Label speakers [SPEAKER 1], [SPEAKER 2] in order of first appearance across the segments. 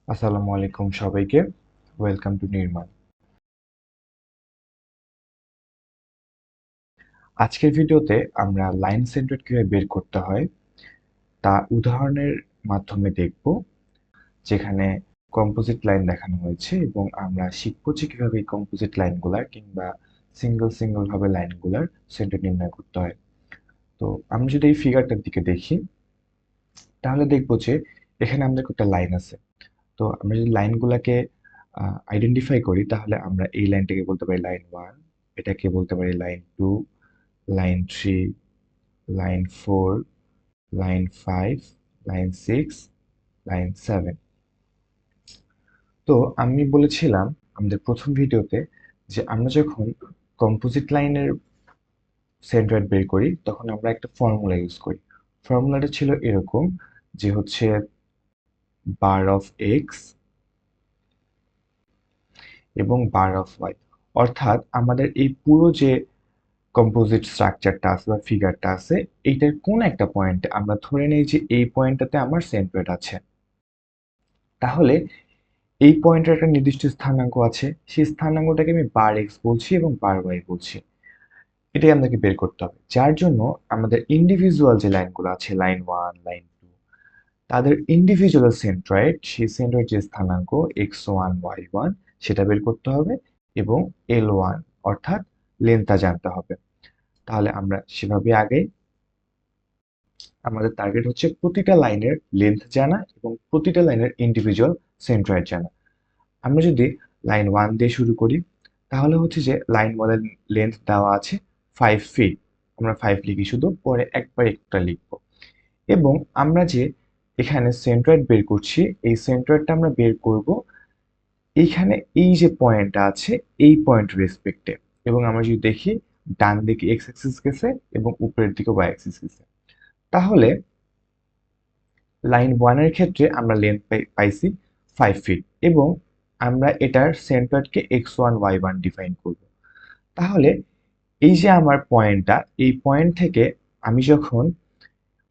[SPEAKER 1] আসসালামু আলাইকুম সবাইকে। ওয়েলকাম টু নির্মাণ। আজকের ভিডিওতে আমরা লাইন সেন্টার কিভাবে বের করতে হয় তা উদাহরণের মাধ্যমে দেখব, যেখানে কম্পোজিট লাইন দেখানো হয়েছে এবং আমরা শিখব যে কিভাবে এই কম্পোজিট লাইনগুলার কিংবা সিঙ্গেল সিঙ্গেল ভাবে লাইনগুলার সেন্টার নির্ণয় করতে হয়। তো আমরা যদি এই ফিগারটার দিকে দেখি, তাহলে দেখব যে এখানে আমাদের একটা লাইন আছে। তো আমরা যদি লাইনগুলাকে আইডেন্টিফাই করি, তাহলে আমরা এই লাইনটাকে বলতে পারি লাইন 1, এটাকে বলতে পারি line 2, line 3, line 4, line 5, line 6, line 7। তো আমি বলেছিলাম আমাদের প্রথম ভিডিওতে যে আমরা যখন কম্পোজিট লাইনের সেন্ট্রয়েড বের করি, তখন আমরা একটা ফর্মুলা ইউজ করি। ফর্মুলাটা ছিল এরকম, যে হচ্ছে বার অফ এক্স এবং বার অফ ওয়াই। অর্থাৎ আমাদের এই পুরো যে কম্পোজিট স্ট্রাকচারটা আছে বা ফিগারটা আছে, এইটার কোন একটা পয়েন্টে আমরা ধরে নেই যে এই পয়েন্টটাতে আমার সেন্ট্রয়েড আছে। তাহলে এই পয়েন্টের একটা নির্দিষ্ট স্থানাঙ্ক আছে, সেই স্থানাঙ্কটাকে আমি বার এক্স বলছি এবং বার ওয়াই বলছি। এটাই আমাদেরকে বের করতে হবে, যার জন্য আমাদের ইন্ডিভিজুয়াল যে লাইনগুলো আছে, লাইন 1, লাইন 2, তাদের ইন্ডিভিজুয়াল সেন্ট্রয়েড, সেই সেন্ট্রয়েড যে স্থানাঙ্ক x1 y1, সেটা বের করতে হবে এবং l1 অর্থাৎ লেন্থটা জানতে হবে। তাহলে আমরা সেভাবে আগে আমাদের টার্গেট হচ্ছে প্রতিটা লাইনের লেন্থ জানা এবং প্রতিটা লাইনের ইন্ডিভিজুয়াল সেন্ট্রয়েড জানা। আমরা যদি লাইন 1 দিয়ে শুরু করি, তাহলে হচ্ছে যে লাইন 1 এর লেন্থ দেওয়া আছে 5 ফিট। আমরা 5 লিখি, শুধু পরে একবার একটা লিখব। এবং আমরা যে এখানে সেন্ট্রয়েড বের করছি, এই সেন্ট্রয়েডটা আমরা বের করব এইখানে এই যে পয়েন্টটা আছে, এই পয়েন্ট রেসপেক্টে। এবং আমরা যদি দেখি, ডান দিকে এক্স অ্যাক্সিস গেছে এবং উপরের দিকে ওয়াই অ্যাক্সিস গেছে। তাহলে লাইন 1 এর ক্ষেত্রে আমরা লেন্থ পাইছি 5 ফিট এবং আমরা এটার সেন্ট্রয়েডকে x1 y1 ডিফাইন করব। তাহলে এই যে আমার পয়েন্টটা, এই পয়েন্ট থেকে আমি যখন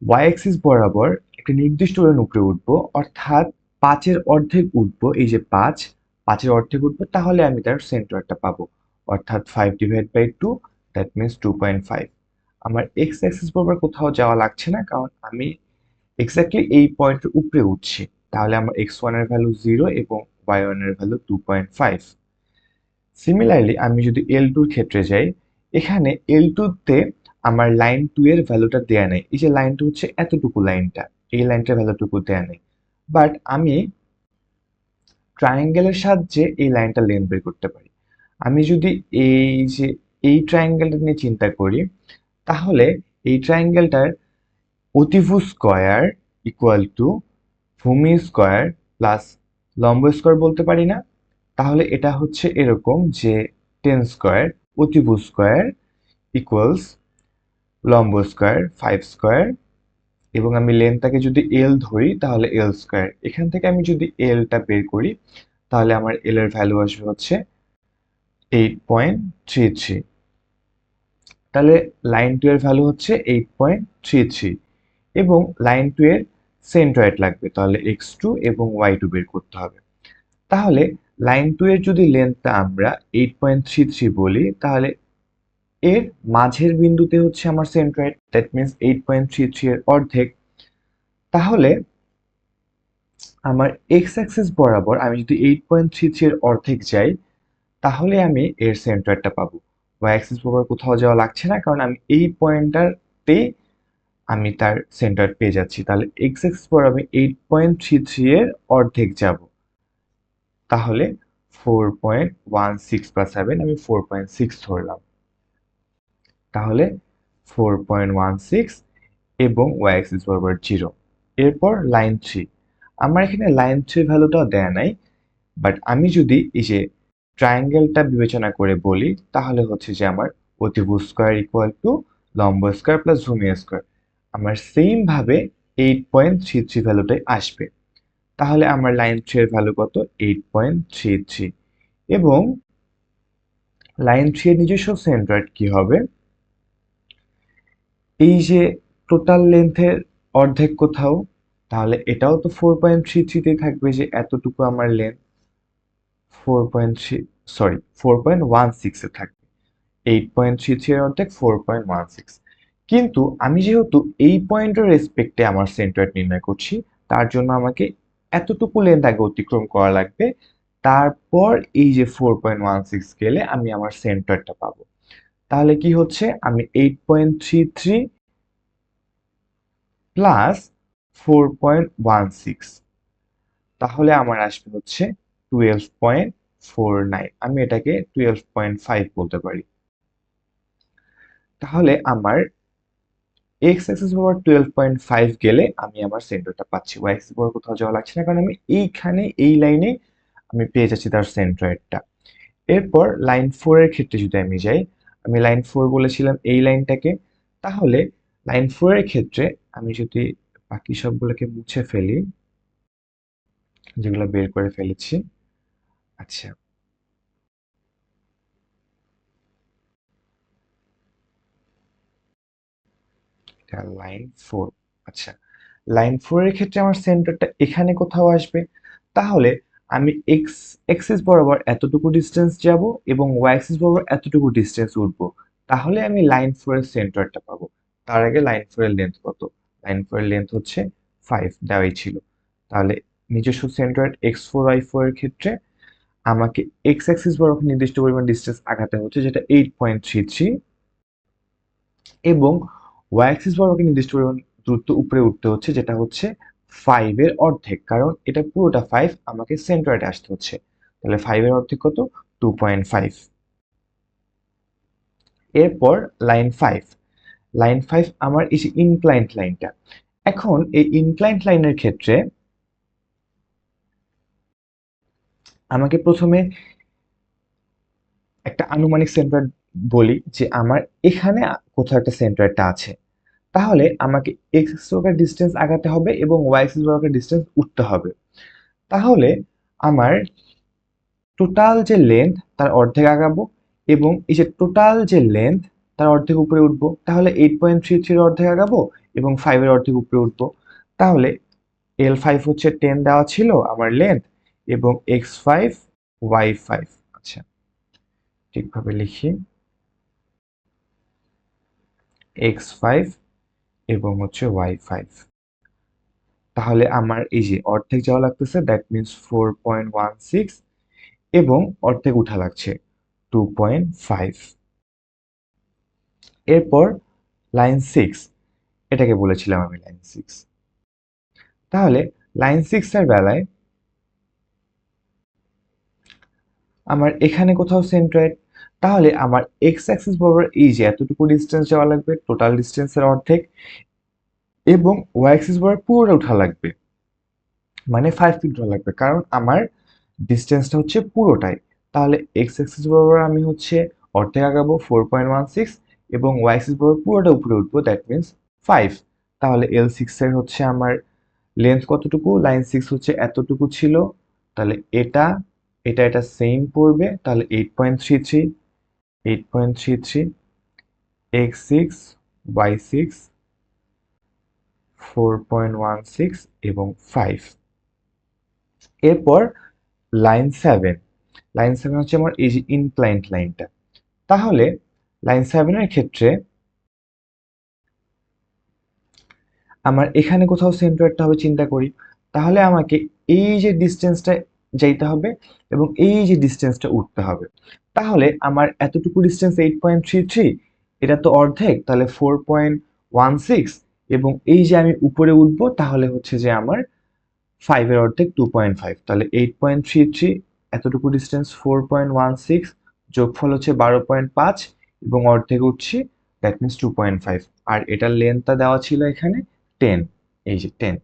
[SPEAKER 1] y অ্যাক্সিস বরাবর একটা নির্দিষ্ট লাইন উপরে উঠবো, অর্থাৎ 5 এর অর্ধেক উঠবো, এই যে 5 এর অর্ধেক উঠবো, তাহলে আমি তার সেন্ট্রয়েডটা পাবো। অর্থাৎ 5 ডিভাইড বাই 2, দ্যাট মিনস 2.5। আমার x অ্যাক্সিস বরাবর কোথাও যাওয়া লাগছে না, কারণ আমি এক্স্যাক্টলি এই পয়েন্টের উপরে উঠছি। তাহলে আমার x1 এর ভ্যালু 0 এবং y1 এর ভ্যালু 2.5। সিমিলারলি আমি যদি L2 এর ক্ষেত্রে যাই, এখানে L2 তে আমার লাইন 2 এর ভ্যালুটা দেয়া নেই। এই যে লাইনটা হচ্ছে এতটুকু লাইনটা, এই লাইনটার ভ্যালুটুকু দেয়া নেই। বাট আমি ট্রায়াঙ্গেলের সাহায্যে এই লাইনটা লেন্থ বের করতে পারি। আমি যদি এই যে এই ট্রায়াঙ্গেলটা নিয়ে চিন্তা করি, তাহলে এই ট্রায়াঙ্গেলটার অতিভুজ স্কয়ার ইকুয়াল টু ভূমি স্কয়ার প্লাস লম্ব স্কয়ার বলতে পারি না? তাহলে এটা হচ্ছে এরকম যে 10 স্কয়ার অতিভুজ স্কয়ার ইকুয়ালস লম্ব স্কয়ার 5 স্কয়ার, এবং আমি লেন্থটাকে যদি এল ধরি তাহলে এল স্কয়ার। এখান থেকে আমি যদি এলটা বের করি, তাহলে আমার এল এর ভ্যালু আসবে হচ্ছে 8.33। তাহলে লাইন 2 এর ভ্যালু হচ্ছে 8.33 এবং লাইন 2 এর সেন্ট্রয়েড লাগবে, তাহলে x2 এবং y2 বের করতে হবে। তাহলে লাইন 2 এর যদি লেন্থটা আমরা 8.33 বলি, তাহলে এর মাঝের বিন্দুতে হচ্ছে আমার সেন্ট্রয়েড, দ্যাট মিনস 8.33 এর অর্ধেক। তাহলে আমার x অ্যাক্সিস বরাবর আমি যদি 8.33 এর অর্ধেক যাই, তাহলে আমি এর সেন্ট্রয়েডটা পাবো। y অ্যাক্সিস বরাবর কোথাও যাওয়া লাগছে না, কারণ আমি এই পয়েন্টটাতেই আমি তার সেন্ট্রয়েড পেয়ে যাচ্ছি। তাহলে x অ্যাক্সিস বরাবর আমি 8.33 এর অর্ধেক যাব। তাহলে 4.16 প্লাস 7, আমি 4.6 ধরলাম। তাহলে 4.16 এবং y অ্যাক্সিস বরাবর 0। এরপর লাইন 3, আমার এখানে লাইন 3 ভ্যালুটাও দেয়া নাই, বাট আমি যদি এই যে ট্রায়াঙ্গেলটা বিবেচনা করে বলি, তাহলে হচ্ছে যে আমার অতিভুজ স্কয়ার ইকুয়াল টু লম্ব স্কয়ার প্লাস ভূমি স্কয়ার। আমার সেম ভাবে 8.33 ভ্যালুটাই আসবে। তাহলে আমার লাইন 3 এর ভ্যালু কত? 8.33। এবং লাইন 3 এর নিজস্ব সেন্ট্রয়েড কি হবে? এই যে টোটাল লেন্থের অর্ধেক কোথাও, তাহলে এটাও তো 4.33 থাকবে, যে এতটুকু আমার লেন্থ 4.3, সরি 4.16 থাকবে। 8.33 এর অর্ধেক 4.16। কিন্তু আমি যেহেতু এই পয়েন্টের রেসপেক্টে আমার সেন্ট্রয়েড নির্ণয় করছি, তার জন্য আমাকে এতটুকু লেন্থ আগে অতিক্রম করা লাগবে, তারপর এই যে 4.16 গেলে আমি আমার সেন্ট্রয়েডটা পাবো। তাহলে কি হচ্ছে, আমি 8.33 প্লাস 4.16, তাহলে আমার আসবে হচ্ছে 12.49। আমি এটাকে 12.5 বলতে পারি। তাহলে আমার এক্স অ্যাক্সিস বরাবর 12.5 গেলে আমি আমার সেন্টারটা পাচ্ছি, ওয়াই অ্যাক্সিস বরাবর কোথাও যাওয়া লাগছে না, কারণ আমি এইখানে এই লাইনে আমি পেয়ে যাচ্ছি তার সেন্ট্রয়েডটা। এরপর লাইন 4 এর ক্ষেত্রে যদি আমি যাই, আমি লাইন 4 বলেছিলাম এই লাইনটাকে। তাহলে লাইন 4 এর ক্ষেত্রে আমি যদি বাকি সবগুলোকে মুছে ফেলি, যেগুলো বের করে ফেলেছি, আচ্ছা এটা লাইন 4। আচ্ছা, লাইন 4 এর ক্ষেত্রে আমার সেন্টারটা এখানে কোথাও আসবে। তাহলে আমি এক্স অ্যাক্সিস বরাবর এতটুকু ডিস্টেন্স যাব এবং ওয়াই অ্যাক্সিস বরাবর এতটুকু ডিস্টেন্স উঠবো, তাহলে আমি লাইন 4 এর সেন্টারটা পাবো। তার আগে লাইন 4 এর লেন্থ কত? লাইন 4 এর লেন্থ হচ্ছে 5 দেওয়াই ছিল। তাহলে নিজস্ব সেন্টার x4y4 এর ক্ষেত্রে আমাকে এক্স অ্যাক্সিস বরাবর নির্দিষ্ট পরিমাণ ডিস্টেন্স আগাতে হচ্ছে, যেটা 8.33, এবং ওয়াই অ্যাক্সিস বরাবর নির্দিষ্ট পরিমাণ দূরত্ব উপরে উঠতে হচ্ছে, যেটা হচ্ছে 5 এর অর্ধেক, কারণ এটা পুরোটা 5, আমাকে সেন্টারে আসতে হচ্ছে। তাহলে 5 এর অর্ধেক কত? 2.5। এরপর লাইন 5, লাইন 5 আমার এই যে ইনক্লাইন্ড লাইনটা। এখন এই ইনক্লাইন্ড লাইনের ক্ষেত্রে আমাকে প্রথমে একটা আনুমানিক সেন্টার বলি, যে আমার এখানে কোথাও একটা সেন্টারটা আছে। তাহলে আমাকে এক্স অ্যাক্সিস বরাবর ডিস্টেন্স আগাতে হবে এবং ওয়াই অ্যাক্সিস বরাবর ডিস্টেন্স উঠতে হবে। তাহলে আমার টোটাল যে লেন্থ তার অর্ধেক আগাবো, এবং এই যে টোটাল যে লেন্থ তার অর্ধেক উপরে উঠবো। তাহলে 8.33 এর অর্ধেক আগাবো এবং 5 এর অর্ধেক উপরে উঠবো। তাহলে L5 হচ্ছে 10 দেওয়া ছিল আমার লেন্থ, এবং x5 y5। আচ্ছা, ঠিকভাবে লিখি, x5 এবং হচ্ছে y5। তাহলে আমার এই যে অর্ধেক যাওয়া লাগতেছে, দ্যাট মিনস 4.16, এবং অর্ধেক উঠা লাগছে 2.5। এরপর লাইন 6, এটাকে বলেছিলাম আমি লাইন 6। তাহলে লাইন 6 এর বেলায় আমার এখানে কোথাও সেন্ট্রয়েড। তাহলে আমার এক্স অ্যাক্সিস বরাবর এই যে এতটুকু ডিস্টেন্স যাওয়া লাগবে, টোটাল ডিস্টেন্সের অর্ধেক, এবং ওয়াই অ্যাক্সিস বরাবর পুরোটা উঠা লাগবে, মানে 5 ফিট ধরা লাগবে, কারণ আমার ডিস্টেন্সটা হচ্ছে পুরোটাই। তাহলে এক্স অ্যাক্সিস বরাবর আমি হচ্ছে অর্ধেক আগাবো 4.16, এবং ওয়াই অ্যাক্সিস বরাবর পুরোটা উপরে উঠবো, দ্যাট মিনস 5। তাহলে L6 এর হচ্ছে আমার লেন্থ কতটুকু? লাইন 6 হচ্ছে এতটুকু ছিল। তাহলে এটা এটা এটা সেম পড়বে, তাহলে 8.33, 8.33, x6 y6 4.16 এবং 5। এরপর লাইন 7, লাইন 7 হচ্ছে আমার এই যে ইনক্লাইন্ড লাইনটা। তাহলে লাইন 7 এর ক্ষেত্রে আমার এখানে কোথাও সেন্টারটা হবে, চিন্তা করি। তাহলে আমাকে এই যে ডিস্টেন্সটা যাইতে হবে এবং এই যে ডিস্টেন্সটা উঠতে হবে। তাহলে আমার এতটুকু ডিস্টেন্স 8.33, এটা তো অর্ধেক, তাহলে 4.16, এবং এই যে আমি উপরে উঠবো, তাহলে হচ্ছে যে আমার 5 এর অর্ধেক 2.5। তাহলে 8.33, এতটুকু ডিস্টেন্স 4.16, যোগফল হচ্ছে 12.5, এবং অর্ধেক উঠছি, দ্যাট মিনস 2.5। আর এটার লেন্থটা দেওয়া ছিল এখানে 10, এই যে 10।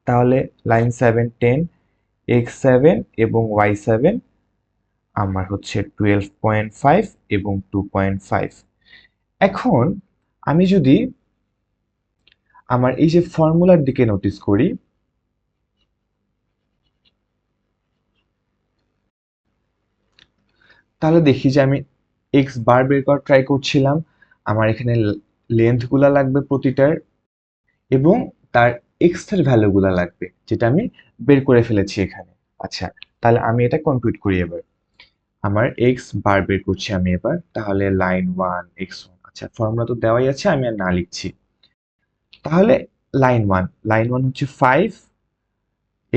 [SPEAKER 1] তাহলে লাইন 7 10, x7 এবং y7 আমার হচ্ছে 12.5 এবং 2.5। এখন আমি যদি আমার এই যে ফর্মুলার দিকে নোটিস করি, তাহলে দেখি যে আমি এক্স বার বের করার ট্রাই করছিলাম। আমার এখানে লেন্থ গুলা লাগবে প্রতিটার, এবং তার এক্স এর ভ্যালুগুলো লাগবে, যেটা আমি বের করে ফেলেছি এখানে। আচ্ছা, তাহলে আমি এটা কম্পিউট করি এবার। আমার এক্স বার বের করছি আমি এবার। তাহলে লাইন 1 x1, আচ্ছা ফর্মুলা তো দেওয়াই আছে, আমি আর না লিখছি। তাহলে লাইন ওয়ান হচ্ছে 5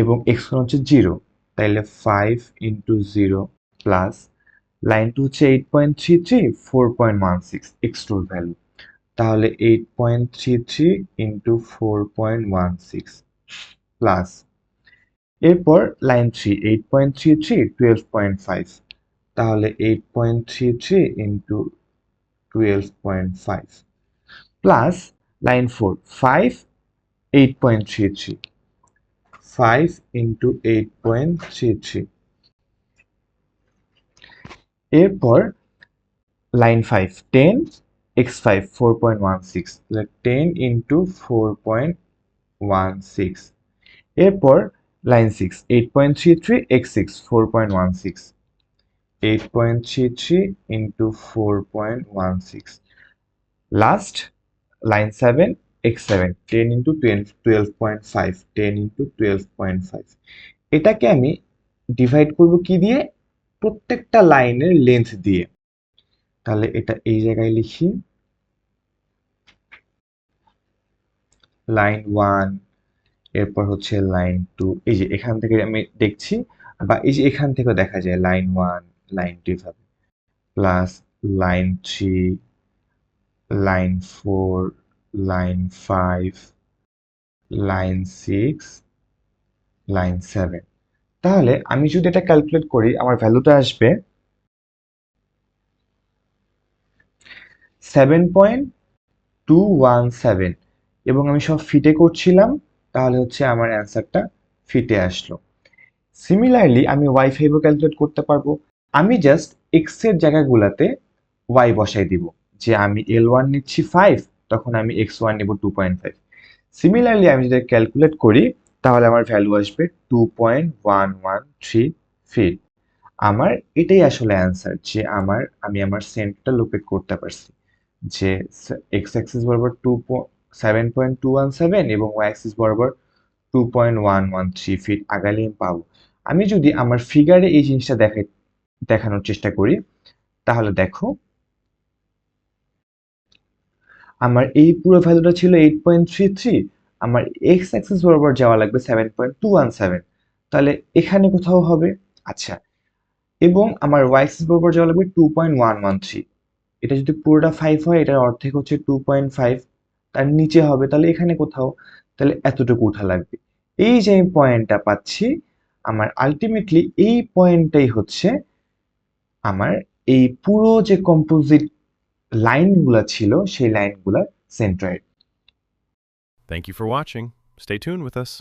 [SPEAKER 1] এবং x1 হচ্ছে 0, তাইলে 5 ইন্টু 0 প্লাস লাইন 2 হচ্ছে 8.33 4.16 x2 এর ভ্যালু, তাহলে 8.33 ইন্টু 4.16 প্লাস এরপর লাইন 3 8.33 12.5, তাহলে 8.33 ইন্টু 12.5 প্লাস লাইন 4 5 8.33 5 ইন্টু 8.33, এরপর লাইন 5 10 x5 4.16, তাহলে 10 ইন্টু 4.16, এরপর line 6 8.33 x6 4.16, 8.33 into 4.16, last line 7 x7 10 into 12.5, 10 into 12.5। এটাকে আমি ডিভাইড করব কি দিয়ে? প্রত্যেকটা লাইনের লেন্থ দিয়ে। তাহলে এটা এই জায়গায় লিখি, লাইন 1, এরপর হচ্ছে লাইন 2, এই যে এখান থেকে আমি দেখছি, বা এই যে এখান থেকেও দেখা যায় লাইন 1 লাইন 2 ভাবে, plus line 3 line 4 line 5 line 6 line 7। তাহলে আমি যদি এটা ক্যালকুলেট করি, আমার ভ্যালুটা আসবে 7.217, এবং আমি সব ফিটে করছিলাম, তাহলে হচ্ছে আমার অ্যান্সারটা ফিটে আসলো। সিমিলারলি আমি ওয়াই ফাইভও ক্যালকুলেট করতে পারবো। আমি জাস্ট এক্স এর জায়গাগুলোতে ওয়াই বসাই দিব, যে আমি L1 নিচ্ছি 5, তখন আমি x1 নেব 2.5। সিমিলারলি আমি যদি ক্যালকুলেট করি, তাহলে আমার ভ্যালু আসবে 2.113 ফিট। আমার এটাই আসলে অ্যান্সার, যে আমি আমার সেন্টারটা লোকেট করতে পারছি, যে এক্স অ্যাক্সিস বরাবর 7.217 এবং ওয়াই অ্যাক্সিস বরাবর 2.113 ফিট আগালে আমি পাবো। আমি যদি আমার ফিগারে এই জিনিসটা দেখানোর চেষ্টা করি, তাহলে দেখো আমার এই পুরো ভ্যালুটা ছিল 8.33, আমার এক্স অ্যাক্সিস বরাবর যাওয়া লাগবে 7.217, তাহলে এখানে কোথাও হবে। আচ্ছা, এবং আমার ওয়াই অ্যাক্সিস বরাবর যাওয়া লাগবে 2.113, এটা যদি পুরোটা 5 হয়, এটার অর্ধেক হচ্ছে 2.5, তার নিচে হবে, তাহলে এখানে কোথাও, তাহলে এতটুকু উঠা লাগবে। এই যে আমি পয়েন্টটা পাচ্ছি, আমার আলটিমেটলি এই পয়েন্টটাই হচ্ছে আমার এই পুরো যে কম্পোজিট লাইনগুলা ছিল, সেই লাইনগুলার centroid.
[SPEAKER 2] Thank you for watching. Stay tuned with us.